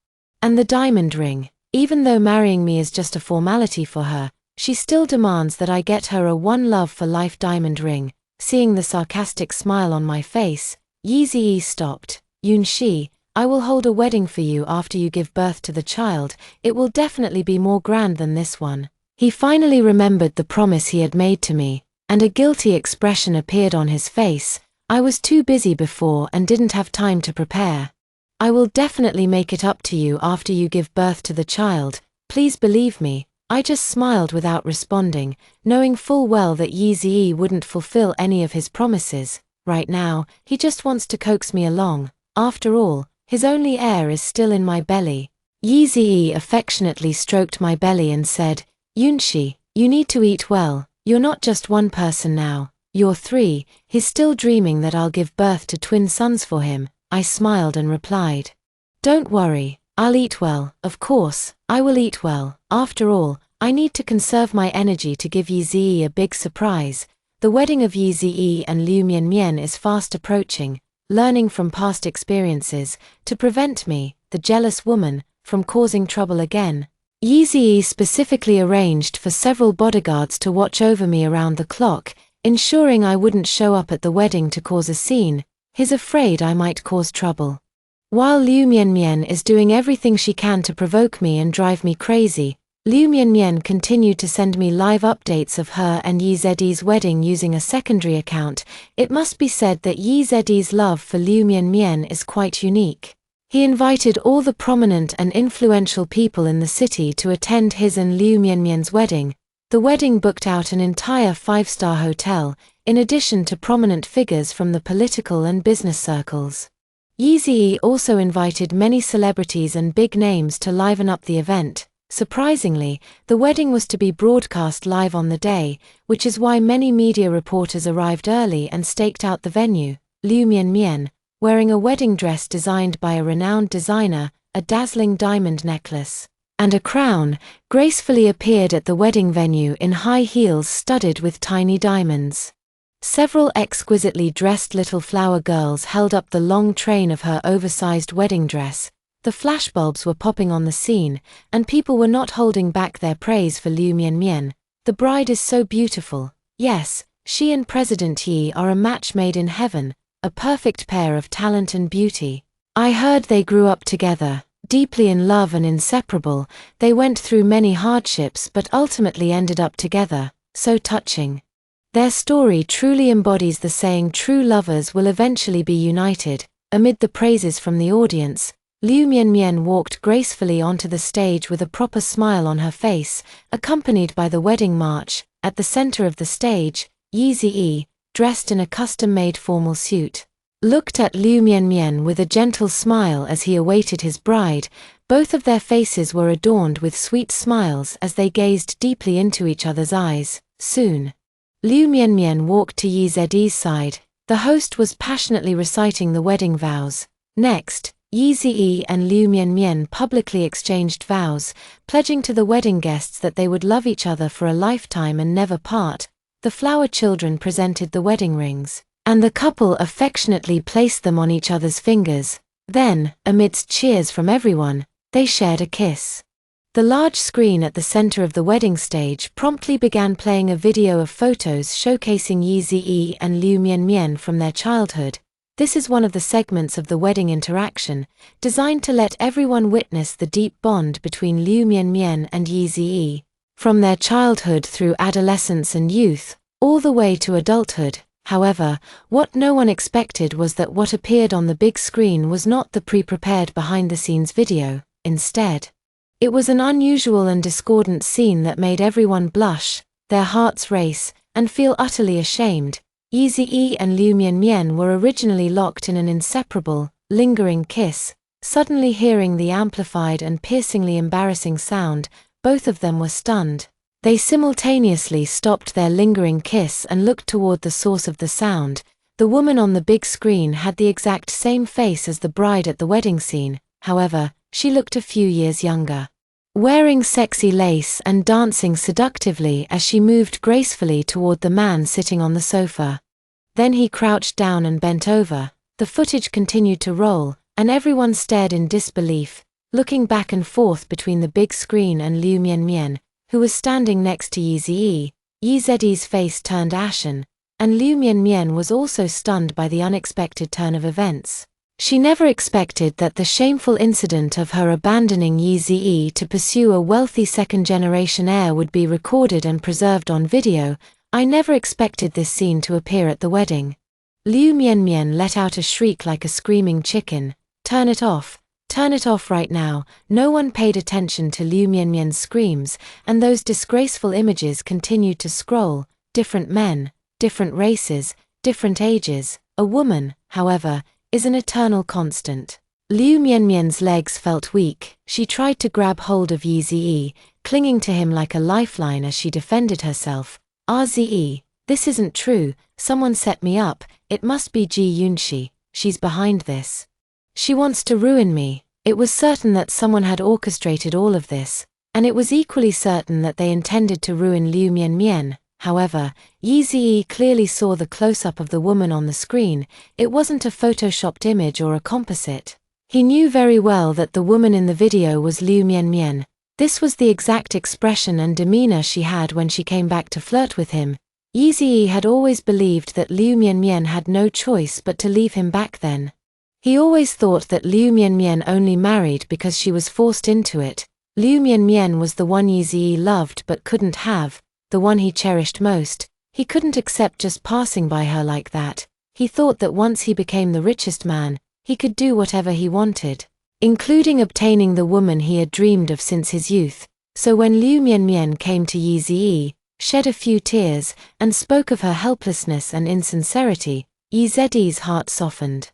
[SPEAKER 1] And the diamond ring, even though marrying me is just a formality for her, she still demands that I get her a One Love for Life diamond ring." Seeing the sarcastic smile on my face, Yi Ziyi stopped. "Yunxi, I will hold a wedding for you after you give birth to the child. It will definitely be more grand than this one." He finally remembered the promise he had made to me, and a guilty expression appeared on his face. "I was too busy before and didn't have time to prepare. I will definitely make it up to you after you give birth to the child. Please believe me." I just smiled without responding, knowing full well that Yi Ziyi wouldn't fulfill any of his promises. Right now, he just wants to coax me along. After all, his only heir is still in my belly. Yi Ziyi affectionately stroked my belly and said, "Yunxi, you need to eat well. You're not just one person now, you're 3. He's still dreaming that I'll give birth to twin sons for him." I smiled and replied, "Don't worry, I'll eat well. Of course, I will eat well. After all, I need to conserve my energy to give Yi Ziyi a big surprise. The wedding of Yi Ziyi and Liu Mian is fast approaching. learning from past experiences, to prevent me, the jealous woman, from causing trouble again. Yeezy specifically arranged for several bodyguards to watch over me around the clock, ensuring I wouldn't show up at the wedding to cause a scene. He's afraid I might cause trouble. While Liu Mianmian is doing everything she can to provoke me and drive me crazy, Liu Mianmian continued to send me live updates of her and Yi Zed's wedding using a secondary account. It must be said that Yi Zed's love for Liu Mianmian is quite unique. He invited all the prominent and influential people in the city to attend his and Liu Mianmian's wedding. The wedding booked out an entire 5-star hotel, in addition to prominent figures from the political and business circles. Yeezy also invited many celebrities and big names to liven up the event. Surprisingly, the wedding was to be broadcast live on the day, which is why many media reporters arrived early and staked out the venue. Liu Mianmian, wearing a wedding dress designed by a renowned designer, a dazzling diamond necklace, and a crown, gracefully appeared at the wedding venue in high heels studded with tiny diamonds. Several exquisitely dressed little flower girls held up the long train of her oversized wedding dress. The flashbulbs were popping on the scene, and people were not holding back their praise for Liu Mianmian. The bride is so beautiful. Yes, she and President Yi are a match made in heaven, a perfect pair of talent and beauty. I heard they grew up together, deeply in love and inseparable. They went through many hardships but ultimately ended up together. So touching. Their story truly embodies the saying true lovers will eventually be united. Amid the praises from the audience, Liu Mianmian walked gracefully onto the stage with a proper smile on her face, accompanied by the wedding march. At the center of the stage, Yeezy, dressed in a custom-made formal suit, looked at Liu Mianmian with a gentle smile as he awaited his bride. Both of their faces were adorned with sweet smiles as they gazed deeply into each other's eyes. Soon, Liu Mianmian walked to Yi Zed's side. The host was passionately reciting the wedding vows. Next, Yeezy and Liu Mianmian publicly exchanged vows, pledging to the wedding guests that they would love each other for a lifetime and never part. The flower children presented the wedding rings, and the couple affectionately placed them on each other's fingers. Then, amidst cheers from everyone, they shared a kiss. The large screen at the center of the wedding stage promptly began playing a video of photos showcasing Yeezy and Liu Mianmian from their childhood. This is one of the segments of the wedding interaction, designed to let everyone witness the deep bond between Liu Mianmian and Yeezy, from their childhood through adolescence and youth, all the way to adulthood. However, what no one expected was that what appeared on the big screen was not the pre-prepared behind-the-scenes video. Instead, it was an unusual and discordant scene that made everyone blush, their hearts race, and feel utterly ashamed. Yeezy and Liu Mianmian were originally locked in an inseparable, lingering kiss. Suddenly hearing the amplified and piercingly embarrassing sound, both of them were stunned. They simultaneously stopped their lingering kiss and looked toward the source of the sound. The woman on the big screen had the exact same face as the bride at the wedding scene. However, she looked a few years younger, wearing sexy lace and dancing seductively as she moved gracefully toward the man sitting on the sofa. Then he crouched down and bent over. The footage continued to roll, and everyone stared in disbelief, looking back and forth between the big screen and Liu Mianmian, who was standing next to Yeezy. Yeezy's face turned ashen, and Liu Mianmian was also stunned by the unexpected turn of events. She never expected that the shameful incident of her abandoning Yeezy to pursue a wealthy second-generation heir would be recorded and preserved on video. I never expected this scene to appear at the wedding. Liu Mianmian let out a shriek like a screaming chicken. Turn it off right now. No one paid attention to Liu Mianmian's screams, and those disgraceful images continued to scroll. Different men, different races, different ages. A woman, however, is an eternal constant. Liu Mianmian's legs felt weak. She tried to grab hold of Yeezy, clinging to him like a lifeline as she defended herself. RZE, this isn't true. Someone set me up. It must be Ji Yunxi. She's behind this. She wants to ruin me. It was certain that someone had orchestrated all of this, and it was equally certain that they intended to ruin Liu Mianmian. However, Yi clearly saw the close-up of the woman on the screen. It wasn't a photoshopped image or a composite. He knew very well that the woman in the video was Liu Mianmian. This was the exact expression and demeanor she had when she came back to flirt with him. Yi had always believed that Liu Mianmian had no choice but to leave him back then. He always thought that Liu Mianmian only married because she was forced into it. Liu Mianmian was the one Yi loved but couldn't have, the one he cherished most. He couldn't accept just passing by her like that. He thought that once he became the richest man, he could do whatever he wanted, including obtaining the woman he had dreamed of since his youth. So when Liu Mianmian came to Yi, shed a few tears, and spoke of her helplessness and insincerity, Yi's heart softened.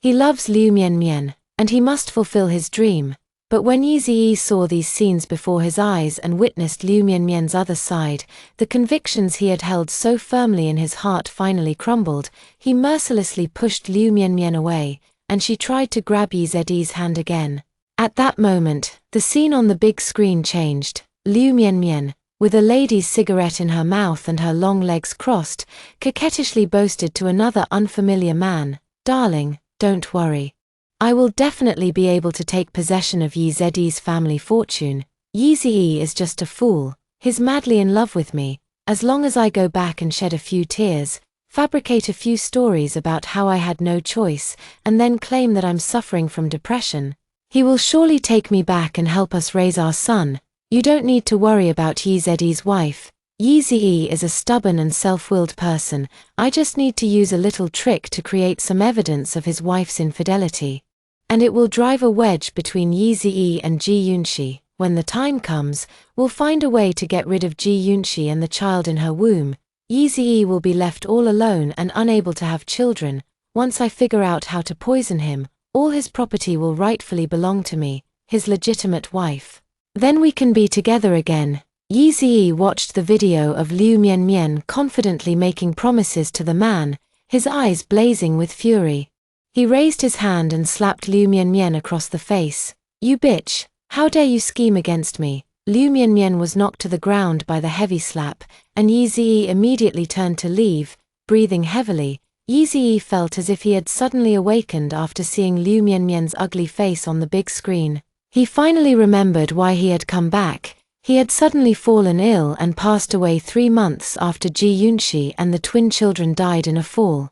[SPEAKER 1] He loves Liu Mianmian, and he must fulfill his dream. But when Yi saw these scenes before his eyes and witnessed Liu Mianmian's other side, the convictions he had held so firmly in his heart finally crumbled. He mercilessly pushed Liu Mianmian away, and she tried to grab Yi's hand again. At that moment, the scene on the big screen changed. Liu Mianmian, with a lady's cigarette in her mouth and her long legs crossed, coquettishly boasted to another unfamiliar man, "Darling, don't worry. I will definitely be able to take possession of Yi's family fortune. Yi is just a fool. He's madly in love with me. As long as I go back and shed a few tears, fabricate a few stories about how I had no choice, and then claim that I'm suffering from depression, he will surely take me back and help us raise our son. You don't need to worry about Yi's wife. Yi is a stubborn and self-willed person. I just need to use a little trick to create some evidence of his wife's infidelity. And it will drive a wedge between Yi and Ji Yunxi. When the time comes, we'll find a way to get rid of Ji Yunxi and the child in her womb. Yi will be left all alone and unable to have children. Once I figure out how to poison him, all his property will rightfully belong to me, his legitimate wife. Then we can be together again." Yi watched the video of Liu Mianmian confidently making promises to the man, his eyes blazing with fury. He raised his hand and slapped Liu Mianmian across the face. "You bitch, how dare you scheme against me?" Liu Mianmian was knocked to the ground by the heavy slap, and Yi immediately turned to leave, breathing heavily. Yi felt as if he had suddenly awakened after seeing Liu Mianmian's ugly face on the big screen. He finally remembered why he had come back. He had suddenly fallen ill and passed away 3 months after Ji Yunxi and the twin children died in a fall.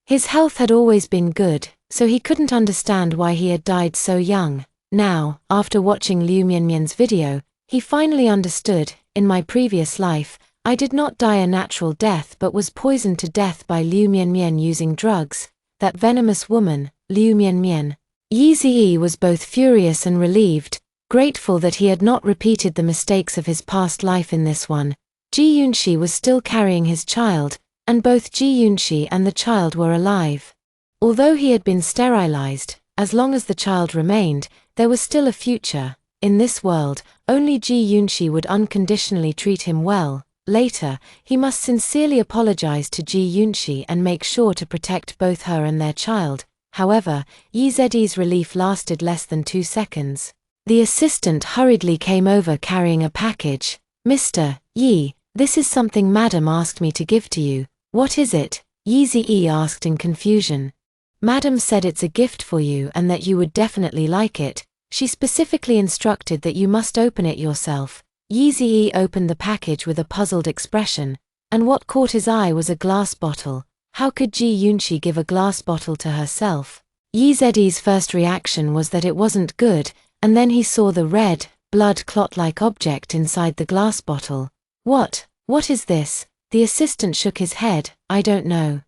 [SPEAKER 1] His health had always been good, so he couldn't understand why he had died so young. Now, after watching Liu Mianmian's video, he finally understood. In my previous life, I did not die a natural death but was poisoned to death by Liu Mianmian using drugs. That venomous woman, Liu Mianmian. Yi was both furious and relieved, grateful that he had not repeated the mistakes of his past life in this one. Ji Yunxi was still carrying his child, and both Ji Yunxi and the child were alive. Although he had been sterilized, as long as the child remained, there was still a future. In this world, only Ji Yunxi would unconditionally treat him well. Later, he must sincerely apologize to Ji Yunxi and make sure to protect both her and their child. However, Yi's relief lasted less than 2 seconds. The assistant hurriedly came over carrying a package. "Mr. Yi, this is something Madam asked me to give to you." "What is it?" Yi asked in confusion. "Madam said it's a gift for you and that you would definitely like it. She specifically instructed that you must open it yourself." Yi opened the package with a puzzled expression, and what caught his eye was a glass bottle. How could Ji Yunxi give a glass bottle to herself? Yi's first reaction was that it wasn't good, and then he saw the red, blood clot-like object inside the glass bottle. What is this?" The assistant shook his head. "I don't know.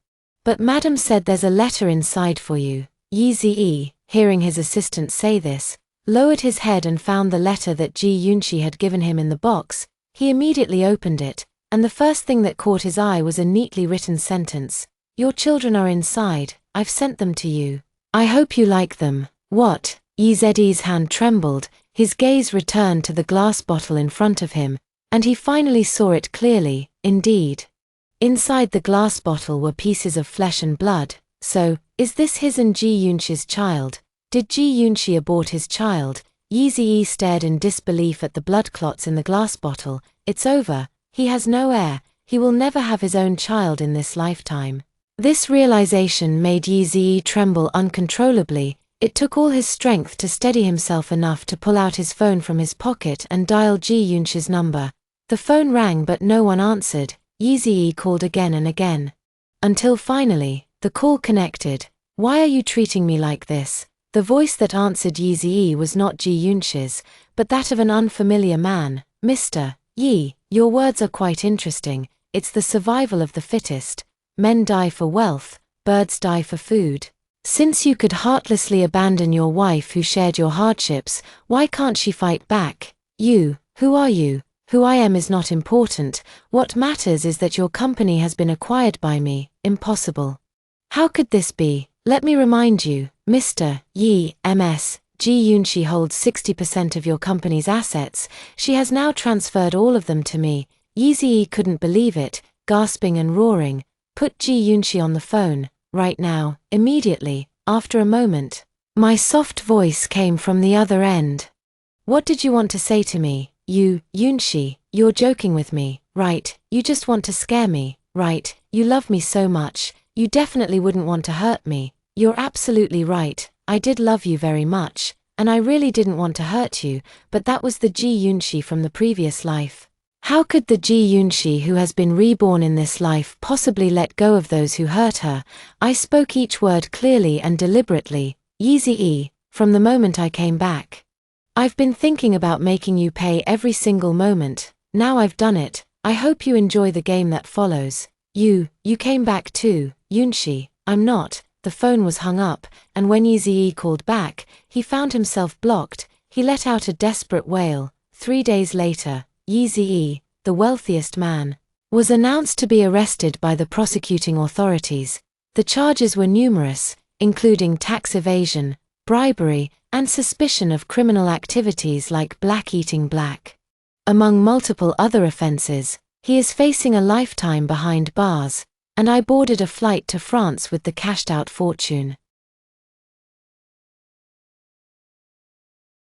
[SPEAKER 1] But Madam said there's a letter inside for you." Yi, hearing his assistant say this, lowered his head and found the letter that Ji Yunxi had given him in the box. He immediately opened it, and the first thing that caught his eye was a neatly written sentence. "Your children are inside. I've sent them to you. I hope you like them." "What?" Yi's hand trembled, his gaze returned to the glass bottle in front of him, and he finally saw it clearly. Indeed. Inside the glass bottle were pieces of flesh and blood. So, is this his and Ji Yunxi's child? Did Ji Yunxi abort his child? Yi stared in disbelief at the blood clots in the glass bottle. "It's over. He has no heir. he will never have his own child in this lifetime. This realization made Yi Ziyi tremble uncontrollably. It took all his strength to steady himself enough to pull out his phone from his pocket and dial Ji Yunxi's number. The phone rang but no one answered. Yi Ziyi called again and again. Until finally, the call connected. "Why are you treating me like this?" The voice that answered Yi Ziyi was not Ji Yunxi's, but that of an unfamiliar man. "Mr. Yi, your words are quite interesting. It's the survival of the fittest. Men die for wealth, birds die for food. Since you could heartlessly abandon your wife who shared your hardships, why can't she fight back? Who are you? Who I am is not important. What matters is that your company has been acquired by me." Impossible. How could this be? Let me remind you, Mr. Yi, MS. Ji Yunxi holds 60% of your company's assets. She has now transferred all of them to me. Yi Ziyi couldn't believe it, gasping and roaring. "Put Ji Yunxi on the phone, right now, immediately." After a moment, my soft voice came from the other end. "What did you want to say to me? Yunxi, you're joking with me, right? You just want to scare me, right? You love me so much, you definitely wouldn't want to hurt me." "You're absolutely right, I did love you very much, and I really didn't want to hurt you, but that was the Ji Yunxi from the previous life. How could the Ji Yunxi who has been reborn in this life possibly let go of those who hurt her?" I spoke each word clearly and deliberately. "Yi Ziyi, from the moment I came back, I've been thinking about making you pay every single moment. Now I've done it. I hope you enjoy the game that follows." You came back too, Yunxi." "I'm not." The phone was hung up, and when Yi Ziyi called back, he found himself blocked. He let out a desperate wail. 3 days later, Yi Ziyi, the wealthiest man, was announced to be arrested by the prosecuting authorities. The charges were numerous, including tax evasion, bribery, and suspicion of criminal activities like black eating black. Among multiple other offenses, he is facing a lifetime behind bars, and I boarded a flight to France with the cashed-out fortune.